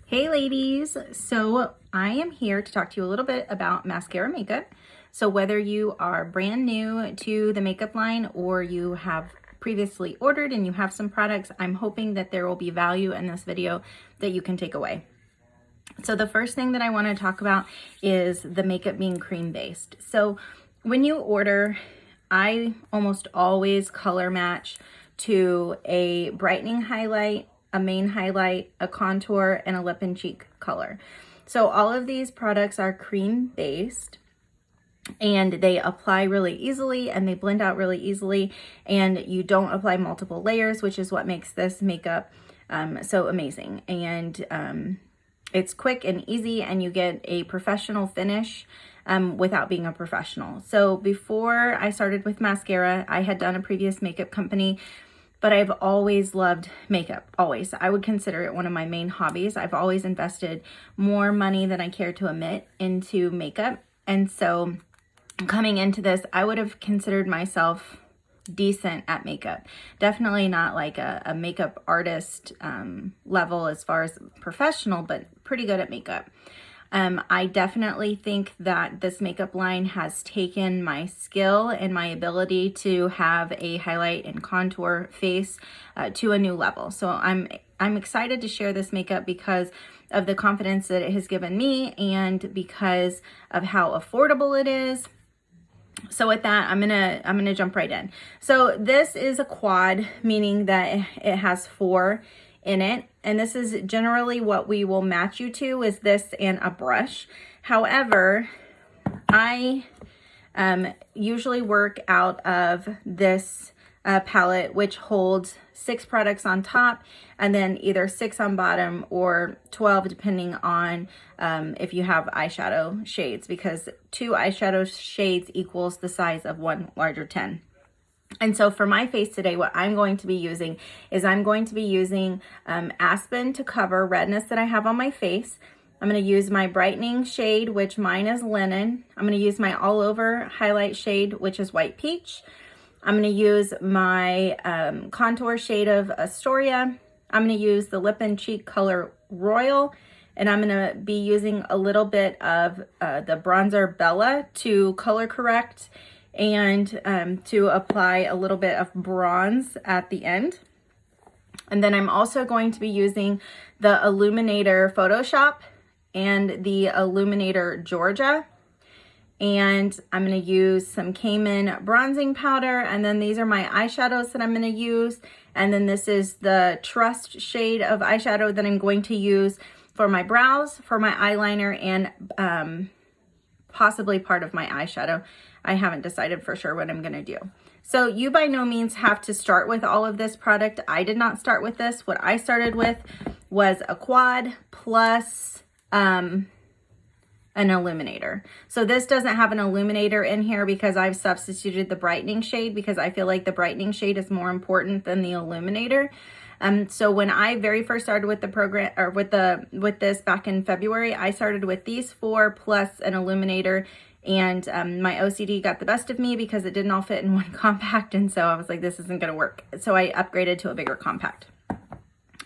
Hey ladies, so I am here to talk to you a little bit about Maskcara Makeup. So whether you are brand new to the makeup line or you have previously ordered and you have some products, I'm hoping that there will be value in this video that you can take away. So the first thing that I want to talk about is the makeup being cream based. So when you order, I almost always color match to a brightening highlight, a main highlight, a contour, and a lip and cheek color. So all of these products are cream based and they apply really easily and they blend out really easily, and you don't apply multiple layers, which is what makes this makeup so amazing. And it's quick and easy, and you get a professional finish without being a professional. So before I started with Maskcara, I had done a previous makeup company, but I've always loved makeup, always. I would consider it one of my main hobbies. I've always invested more money than I care to admit into makeup. And so coming into this, I would have considered myself decent at makeup. Definitely not like a makeup artist level as far as professional, but pretty good at makeup. I definitely think that this makeup line has taken my skill and my ability to have a highlight and contour face to a new level. So I'm excited to share this makeup because of the confidence that it has given me and because of how affordable it is. So with that, I'm gonna jump right in. So this is a quad, meaning that it has 4 in it, and this is generally what we will match you to, is this and a brush. However, I usually work out of this palette, which holds 6 products on top and then either 6 on bottom or 12 depending on if you have eyeshadow shades, because 2 eyeshadow shades equals the size of 1 larger 10. And so for my face today, what I'm going to be using is I'm going to be using Aspen to cover redness that I have on my face. I'm going to use my brightening shade, which mine is Linen. I'm going to use my all over highlight shade, which is White Peach. I'm going to use my contour shade of Astoria. I'm going to use the lip and cheek color Royal. And I'm going to be using a little bit of the bronzer Bella to color correct and to apply a little bit of bronze at the end. And then I'm also going to be using the Illuminator Photoshop and the Illuminator Georgia. And I'm going to use some Cayman bronzing powder. And then these are my eyeshadows that I'm going to use. And then this is the Trust shade of eyeshadow that I'm going to use for my brows, for my eyeliner, and possibly part of my eyeshadow. I haven't decided for sure what I'm going to do. So you by no means have to start with all of this product. I did not start with this. What I started with was a quad plus an illuminator. So this doesn't have an illuminator in here because I've substituted the brightening shade, because I feel like the brightening shade is more important than the illuminator. So when I very first started with the program, or with this back in February, I started with these 4 plus an illuminator, and my OCD got the best of me because it didn't all fit in one compact, and so I was like, this isn't going to work. So I upgraded to a bigger compact.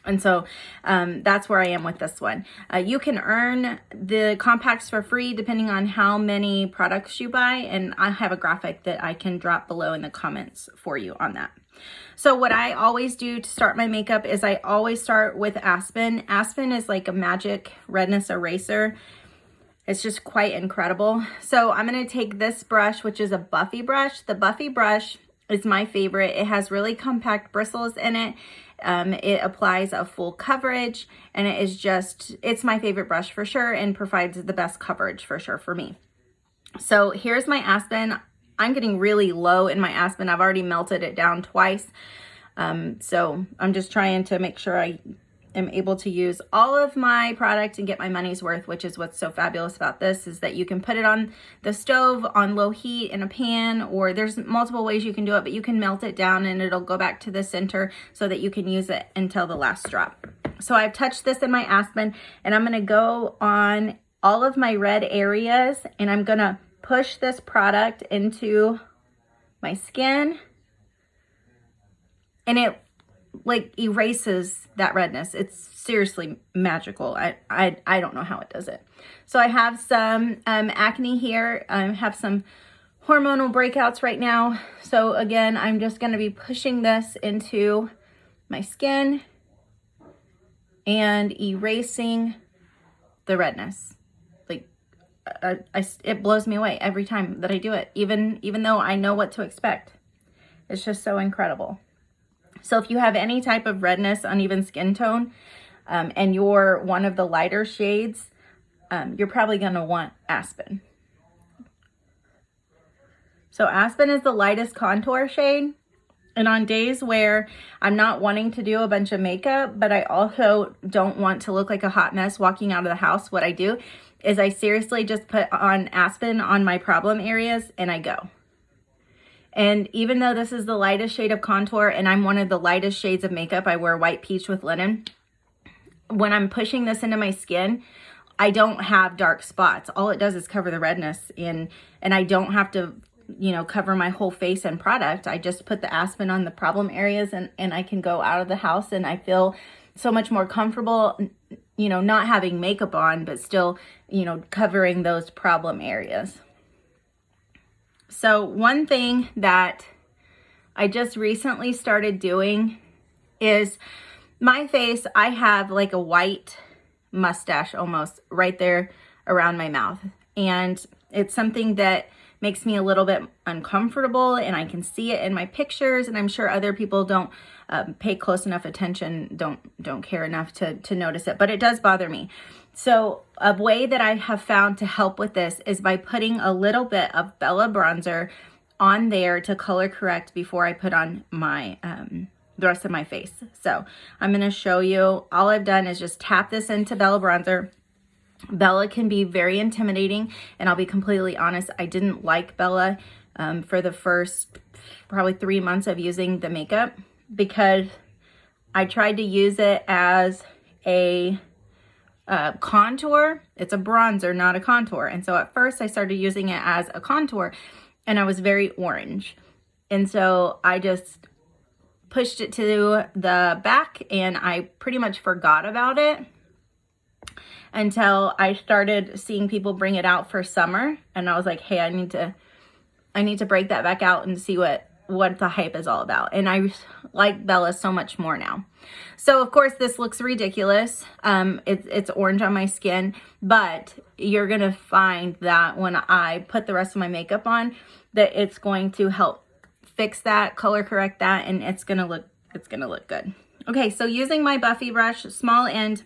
And so that's where I am with this one. You can earn the compacts for free depending on how many products you buy, and I have a graphic that I can drop below in the comments for you on that. So what I always do to start my makeup is I always start with Aspen. Aspen is like a magic redness eraser. It's just quite incredible. So I'm going to take this brush, which is a Buffy brush. The Buffy brush is my favorite. It has really compact bristles in it. It applies a full coverage, and it's my favorite brush for sure, and provides the best coverage for sure for me. So here's my Aspen. I'm getting really low in my Aspen. I've already melted it down twice. So I'm just trying to make sure I am able to use all of my product and get my money's worth, which is what's so fabulous about this, is that you can put it on the stove on low heat in a pan, or there's multiple ways you can do it, but you can melt it down and it'll go back to the center so that you can use it until the last drop. So I've touched this in my Aspen, and I'm going to go on all of my red areas, and I'm going to push this product into my skin, and it like erases that redness. It's seriously magical. I don't know how it does it. So I have some acne here. I have some hormonal breakouts right now. So again, I'm just going to be pushing this into my skin and erasing the redness. Like it blows me away every time that I do it, even though I know what to expect. It's just so incredible. So if you have any type of redness, uneven skin tone, and you're one of the lighter shades, you're probably going to want Aspen. So Aspen is the lightest contour shade. And on days where I'm not wanting to do a bunch of makeup, but I also don't want to look like a hot mess walking out of the house, what I do is I seriously just put on Aspen on my problem areas and I go. And even though this is the lightest shade of contour and I'm one of the lightest shades of makeup, I wear white peach with linen. When I'm pushing this into my skin, I don't have dark spots. All it does is cover the redness and I don't have to, you know, cover my whole face in product. I just put the Aspen on the problem areas and I can go out of the house and I feel so much more comfortable, you know, not having makeup on, but still, you know, covering those problem areas. So one thing that I just recently started doing is my face, I have like a white mustache almost right there around my mouth. And it's something that makes me a little bit uncomfortable and I can see it in my pictures, and I'm sure other people don't pay close enough attention, don't care enough to notice it, but it does bother me. So a way that I have found to help with this is by putting a little bit of Bella bronzer on there to color correct before I put on my the rest of my face. So I'm going to show you. All I've done is just tap this into Bella bronzer. Bella can be very intimidating, and I'll be completely honest, I didn't like Bella for the first probably 3 months of using the makeup because I tried to use it as a contour. It's a bronzer, not a contour. And so at first I started using it as a contour and I was very orange. And so I just pushed it to the back and I pretty much forgot about it until I started seeing people bring it out for summer. And I was like, hey, I need to break that back out and see what the hype is all about. And I like Bella so much more now. So of course this looks ridiculous. It's orange on my skin, but you're going to find that when I put the rest of my makeup on, that it's going to help fix that, color correct that, and it's going to look good. Okay, so using my Buffy brush, small end,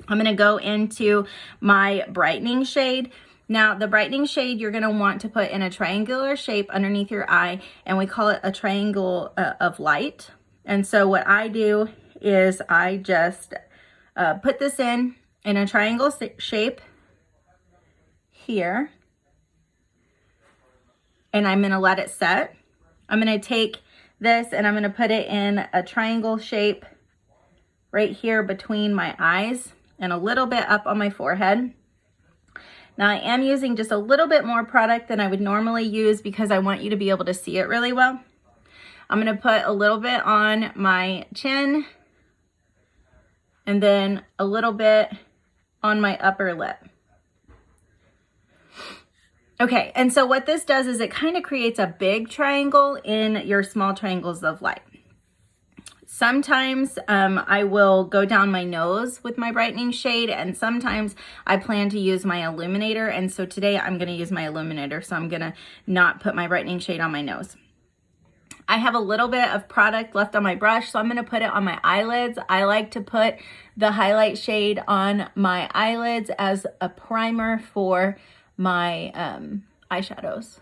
I'm going to go into my brightening shade. Now, the brightening shade you're going to want to put in a triangular shape underneath your eye, and we call it a triangle of light. And so what I do is I just put this in a triangle shape here, and I'm going to let it set. I'm going to take this and I'm going to put it in a triangle shape right here between my eyes and a little bit up on my forehead. Now I am using just a little bit more product than I would normally use because I want you to be able to see it really well. I'm going to put a little bit on my chin and then a little bit on my upper lip. Okay, and so what this does is it kind of creates a big triangle in your small triangles of light. Sometimes I will go down my nose with my brightening shade, and sometimes I plan to use my illuminator, and so today I'm going to use my illuminator, so I'm going to not put my brightening shade on my nose. I have a little bit of product left on my brush, so I'm going to put it on my eyelids. I like to put the highlight shade on my eyelids as a primer for my eyeshadows.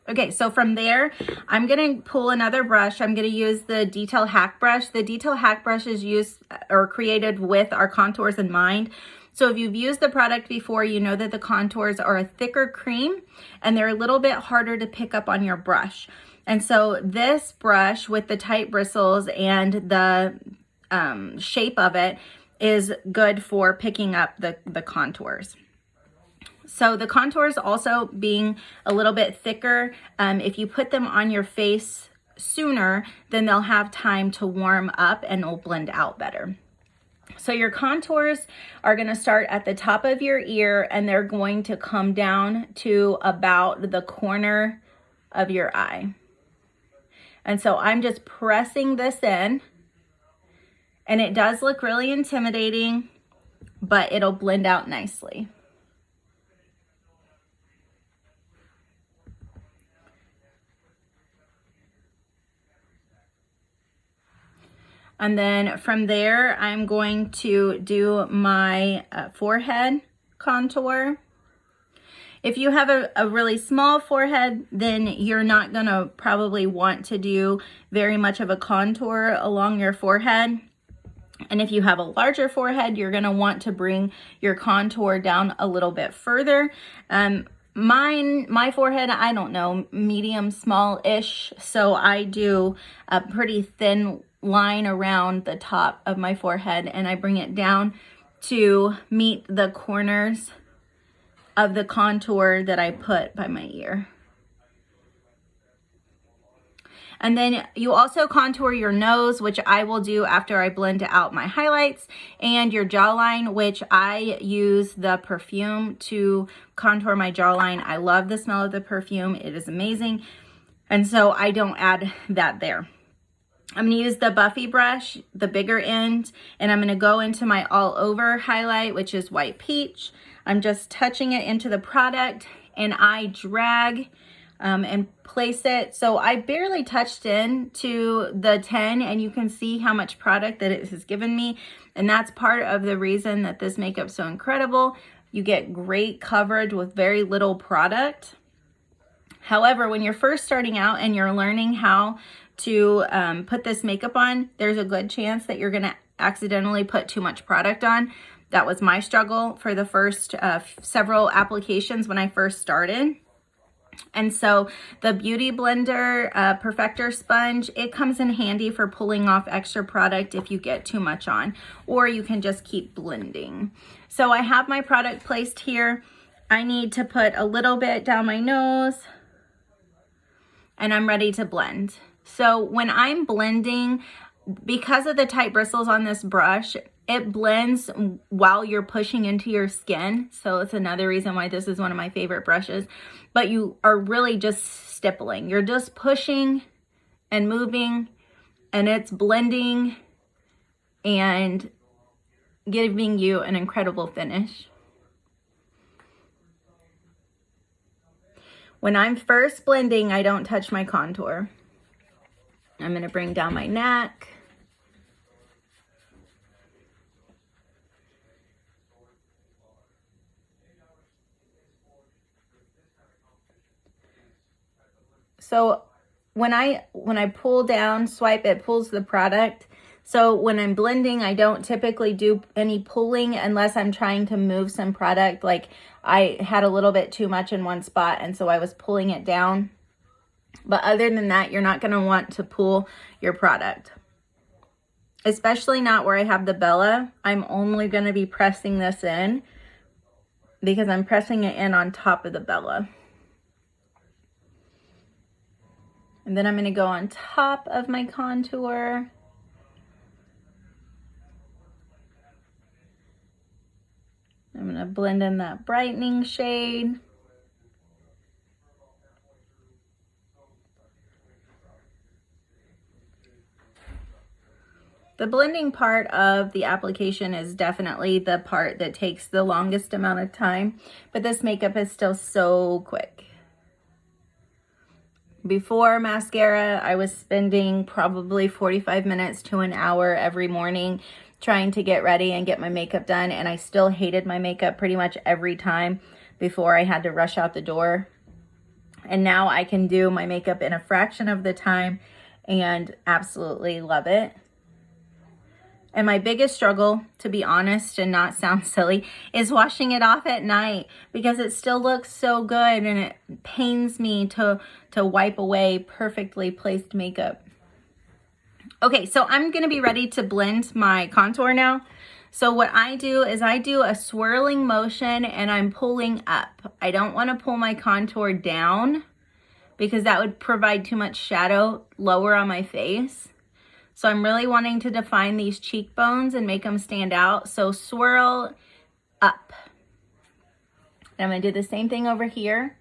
Okay, so from there, I'm going to pull another brush. I'm going to use the Detail Hack brush. The Detail Hack brush is used or created with our contours in mind. So if you've used the product before, you know that the contours are a thicker cream and they're a little bit harder to pick up on your brush. And so this brush with the tight bristles and the shape of it is good for picking up the contours. So the contours also being a little bit thicker, if you put them on your face sooner, then they'll have time to warm up and it'll blend out better. So your contours are going to start at the top of your ear and they're going to come down to about the corner of your eye. And so I'm just pressing this in, and it does look really intimidating, but it'll blend out nicely. And then from there, I'm going to do my forehead contour. If you have a really small forehead, then you're not gonna probably want to do very much of a contour along your forehead. And if you have a larger forehead, you're gonna want to bring your contour down a little bit further. My forehead, I don't know, medium, small-ish. So I do a pretty thin line around the top of my forehead and I bring it down to meet the corners of the contour that I put by my ear. And then you also contour your nose, which I will do after I blend out my highlights, and your jawline, which I use the perfume to contour my jawline. I love the smell of the perfume. It is amazing. And so I don't add that there. I'm going to use the Buffy brush, the bigger end, and I'm going to go into my all over highlight, which is white peach. I'm just touching it into the product and I drag and place it. So I barely touched in to the 10 and you can see how much product that it has given me. And that's part of the reason that this makeup's so incredible. You get great coverage with very little product. However, when you're first starting out and you're learning how to put this makeup on, there's a good chance that you're gonna accidentally put too much product on. That was my struggle for the first several applications when I first started. And so the Beauty Blender Perfector Sponge, it comes in handy for pulling off extra product if you get too much on, or you can just keep blending. So I have my product placed here. I need to put a little bit down my nose and I'm ready to blend. So when I'm blending, because of the tight bristles on this brush, it blends while you're pushing into your skin. So it's another reason why this is one of my favorite brushes. But you are really just stippling. You're just pushing and moving, and it's blending and giving you an incredible finish. When I'm first blending, I don't touch my contour. I'm going to bring down my neck. So when I pull down, swipe, it pulls the product. So when I'm blending, I don't typically do any pulling unless I'm trying to move some product. Like I had a little bit too much in one spot, and so I was pulling it down. But other than that, you're not going to want to pull your product. Especially not where I have the Bella. I'm only going to be pressing this in because I'm pressing it in on top of the Bella. And then I'm going to go on top of my contour. I'm going to blend in that brightening shade. The blending part of the application is definitely the part that takes the longest amount of time, but this makeup is still so quick. Before mascara, I was spending probably 45 minutes to an hour every morning trying to get ready and get my makeup done, and I still hated my makeup pretty much every time before I had to rush out the door. And now I can do my makeup in a fraction of the time and absolutely love it. And my biggest struggle, to be honest and not sound silly, is washing it off at night because it still looks so good and it pains me to wipe away perfectly placed makeup. Okay, so I'm going to be ready to blend my contour now. So what I do is I do a swirling motion and I'm pulling up. I don't want to pull my contour down because that would provide too much shadow lower on my face. So I'm really wanting to define these cheekbones and make them stand out. So swirl up. And I'm going to do the same thing over here.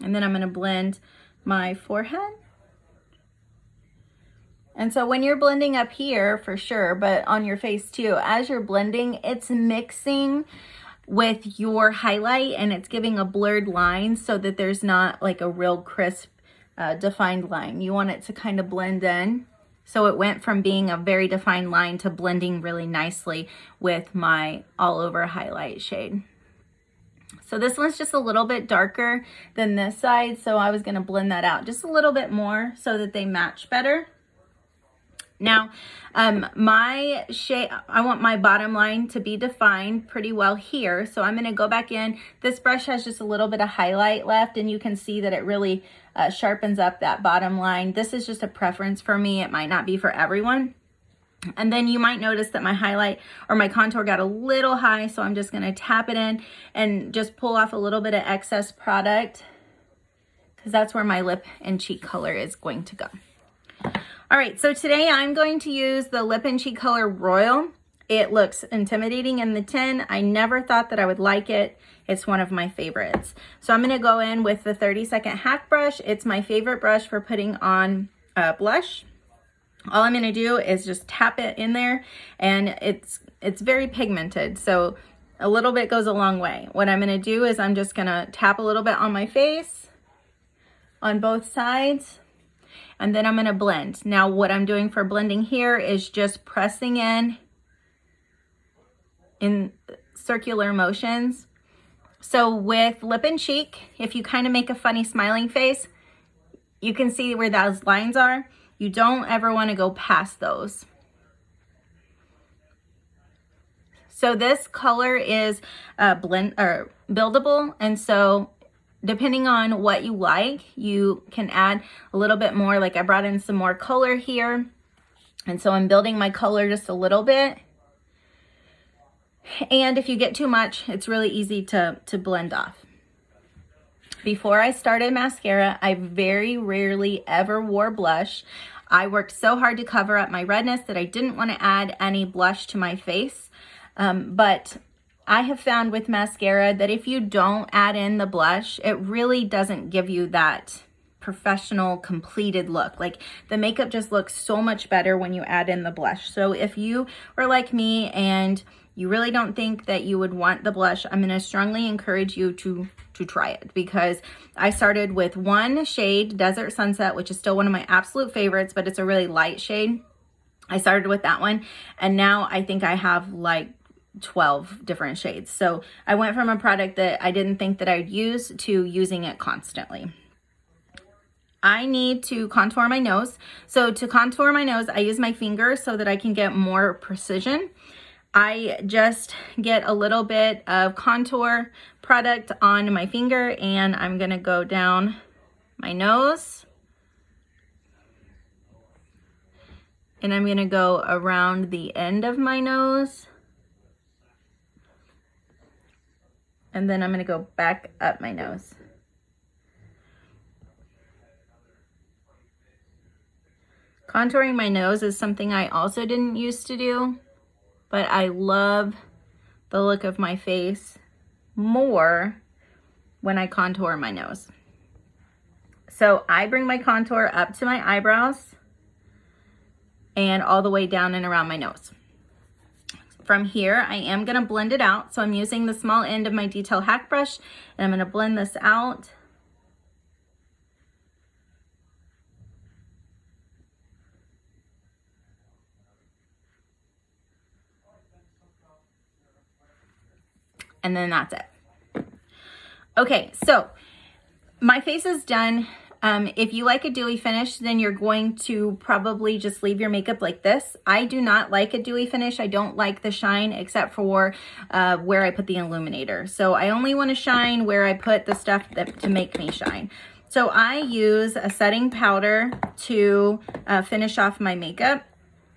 And then I'm going to blend my forehead. And so when you're blending up here, for sure, but on your face too, as you're blending, it's mixing with your highlight and it's giving a blurred line so that there's not like a real crisp, defined line. You want it to kind of blend in. So it went from being a very defined line to blending really nicely with my all over highlight shade. So this one's just a little bit darker than this side, so I was gonna blend that out just a little bit more so that they match better. Now, my shade, I want my bottom line to be defined pretty well here, so I'm gonna go back in. This brush has just a little bit of highlight left, and you can see that it really sharpens up that bottom line. This is just a preference for me. It might not be for everyone. And then you might notice that my highlight or my contour got a little high, so I'm just gonna tap it in and just pull off a little bit of excess product because that's where my lip and cheek color is going to go. All right, so today I'm going to use the Lip and Cheek Color Royal. It looks intimidating in the tin. I never thought that I would like it. It's one of my favorites. So I'm gonna go in with the 30-second hack brush. It's my favorite brush for putting on blush. All I'm gonna do is just tap it in there, and it's very pigmented, so a little bit goes a long way. What I'm gonna do is I'm just gonna tap a little bit on my face, on both sides, and then I'm gonna blend. Now what I'm doing for blending here is just pressing in circular motions. So with lip and cheek, if you kind of make a funny smiling face, you can see where those lines are. You don't ever want to go past those. So this color is buildable, and so depending on what you like, you can add a little bit more. Like I brought in some more color here, and so I'm building my color just a little bit. And if you get too much, it's really easy to blend off. Before I started mascara, I very rarely ever wore blush. I worked so hard to cover up my redness that I didn't want to add any blush to my face. But I have found with mascara that if you don't add in the blush, it really doesn't give you that professional completed look. Like the makeup just looks so much better when you add in the blush. So if you are like me and you really don't think that you would want the blush, I'm going to strongly encourage you to try it, because I started with one shade, Desert Sunset, which is still one of my absolute favorites, but it's a really light shade. I started with that one, and now I think I have like 12 different shades. So I went from a product that I didn't think that I'd use to using it constantly. I need to contour my nose. So to contour my nose, I use my finger so that I can get more precision. I just get a little bit of contour product on my finger, and I'm gonna go down my nose, and I'm gonna go around the end of my nose, and then I'm gonna go back up my nose. Contouring my nose is something I also didn't used to do, but I love the look of my face more when I contour my nose. So I bring my contour up to my eyebrows and all the way down and around my nose. From here, I am gonna blend it out. So I'm using the small end of my Detail Hack brush, and I'm gonna blend this out. And then that's it. Okay, so my face is done. If you like a dewy finish, then you're going to probably just leave your makeup like this. I do not like a dewy finish. I don't like the shine except for where I put the illuminator. So I only want to shine where I put the stuff to make me shine. So I use a setting powder to finish off my makeup.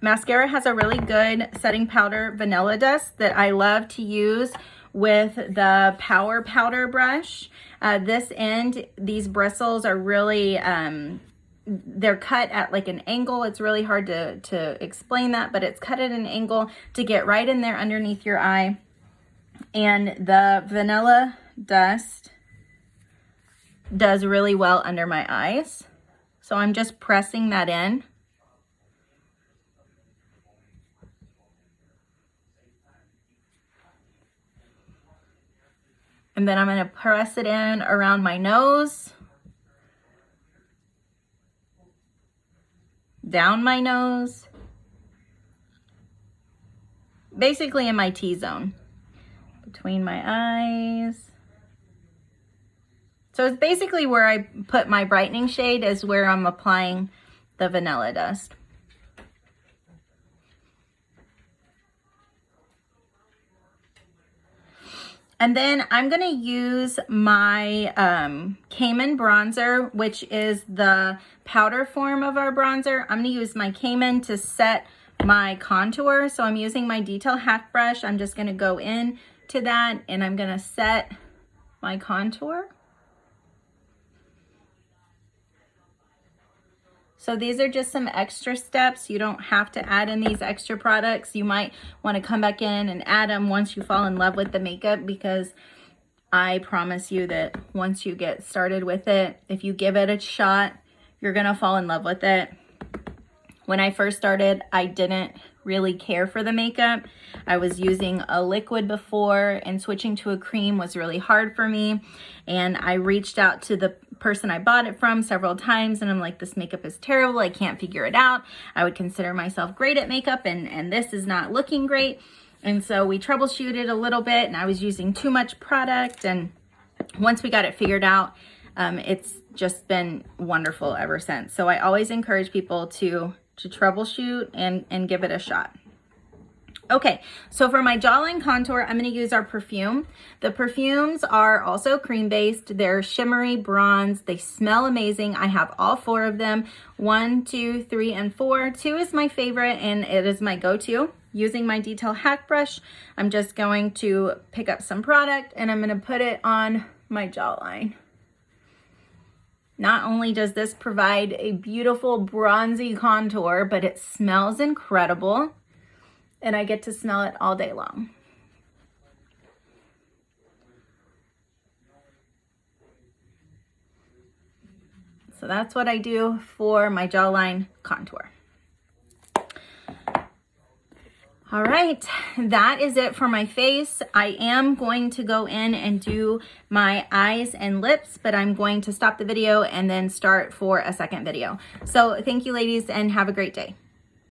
Maskcara has a really good setting powder vanilla dust that I love to use with the Power Powder brush. This end, these bristles are really, they're cut at like an angle. It's really hard to explain that, but it's cut at an angle to get right in there underneath your eye. And the vanilla dust does really well under my eyes. So I'm just pressing that in. And then I'm going to press it in around my nose, down my nose, basically in my T-zone, between my eyes. So it's basically where I put my brightening shade is where I'm applying the vanilla dust. And then I'm going to use my Cayman bronzer, which is the powder form of our bronzer. I'm going to use my Cayman to set my contour. So I'm using my Detail Hack brush. I'm just going to go in to that and I'm going to set my contour. So these are just some extra steps. You don't have to add in these extra products. You might want to come back in and add them once you fall in love with the makeup, because I promise you that once you get started with it, if you give it a shot, you're going to fall in love with it. When I first started, I didn't really care for the makeup. I was using a liquid before, and switching to a cream was really hard for me. And I reached out to the person I bought it from several times, and I'm like, this makeup is terrible. I can't figure it out. I would consider myself great at makeup, and this is not looking great. And so we troubleshooted a little bit, and I was using too much product. And once we got it figured out, it's just been wonderful ever since. So I always encourage people to troubleshoot and give it a shot. Okay, so for my jawline contour, I'm going to use our perfume. The perfumes are also cream-based. They're shimmery bronze. They smell amazing. I have all 4 of them, 1, 2, 3, and 4. 2 is my favorite, and it is my go-to. Using my Detail Hack brush, I'm just going to pick up some product, and I'm going to put it on my jawline. Not only does this provide a beautiful bronzy contour, but it smells incredible. And I get to smell it all day long. So that's what I do for my jawline contour. All right, that is it for my face. I am going to go in and do my eyes and lips, but I'm going to stop the video and then start for a second video. So thank you, ladies, and have a great day.